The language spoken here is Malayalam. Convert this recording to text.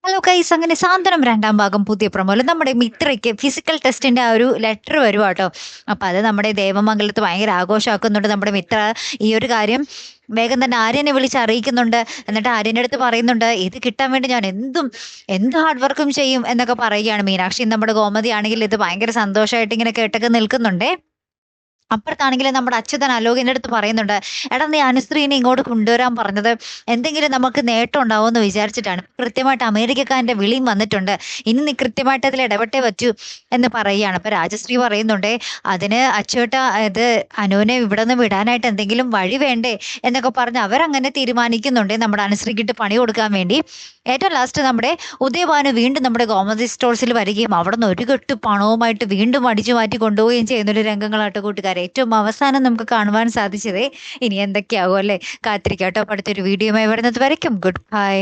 ഹലോ ഗൈസ്, അങ്ങനെ സാന്ത്വനം രണ്ടാം ഭാഗം പുതിയ പ്രൊമോയിൽ നമ്മുടെ മിത്രയ്ക്ക് ഫിസിക്കൽ ടെസ്റ്റിന്റെ ആ ഒരു ലെറ്റർ വരുവാ കേട്ടോ. അപ്പൊ അത് നമ്മുടെ ദേവമംഗലത്ത് ഭയങ്കര ആഘോഷമാക്കുന്നുണ്ട് നമ്മുടെ മിത്ര. ഈ ഒരു കാര്യം വേഗം തന്നെ ആര്യനെ വിളിച്ച് അറിയിക്കുന്നുണ്ട്. എന്നിട്ട് ആര്യന്റെ അടുത്ത് പറയുന്നുണ്ട്, ഇത് കിട്ടാൻ വേണ്ടി ഞാൻ എന്ത് ഹാർഡ് വർക്കും ചെയ്യും എന്നൊക്കെ പറയുകയാണ്. മീനാക്ഷി നമ്മുടെ ഗോമതി ആണെങ്കിൽ ഇത് ഭയങ്കര സന്തോഷമായിട്ട് ഇങ്ങനെ കേട്ടൊക്കെ നിൽക്കുന്നുണ്ടേ. അപ്പുറത്താണെങ്കിൽ നമ്മുടെ അച്യുതൻ അലോകിന്റെ അടുത്ത് പറയുന്നുണ്ട്, എടാ നീ അനുശ്രീനെ ഇങ്ങോട്ട് കൊണ്ടുവരാൻ പറഞ്ഞത് എന്തെങ്കിലും നമുക്ക് നേട്ടം ഉണ്ടാവുമെന്ന് വിചാരിച്ചിട്ടാണ്. കൃത്യമായിട്ട് അമേരിക്കക്കാരന്റെ വിളിയും വന്നിട്ടുണ്ട്, ഇനി നീ കൃത്യമായിട്ട് അതിൽ ഇടപെട്ടേ പറ്റൂ എന്ന് പറയുകയാണ്. അപ്പൊ രാജശ്രീ പറയുന്നുണ്ടേ, അതിന് അച്ചുവേട്ട ഇത് അനുവിനെ ഇവിടെ നിന്ന് വിടാനായിട്ട് എന്തെങ്കിലും വഴി വേണ്ടേ എന്നൊക്കെ പറഞ്ഞ് അവരങ്ങനെ തീരുമാനിക്കുന്നുണ്ട് നമ്മുടെ അനുശ്രീക്കിട്ട് പണി കൊടുക്കാൻ വേണ്ടി. ഏറ്റവും ലാസ്റ്റ് നമ്മുടെ ഉദയഭാനു വീണ്ടും നമ്മുടെ ഗോമതി സ്റ്റോഴ്സിൽ വരികയും അവിടെ നിന്ന് ഒരു കെട്ട് പണവുമായിട്ട് വീണ്ടും അടിച്ചു മാറ്റി കൊണ്ടുപോവുകയും ചെയ്യുന്ന ഒരു രംഗങ്ങളാട്ടോ കൂട്ടുകാരെ ഏറ്റവും അവസാനം നമുക്ക് കാണുവാൻ സാധിച്ചതേ. ഇനി എന്തൊക്കെയാവും അല്ലേ, കാത്തിരിക്കാട്ടോ. അടുത്തൊരു വീഡിയോയുമായി വരുന്നത് വരയ്ക്കും ഗുഡ് ബൈ.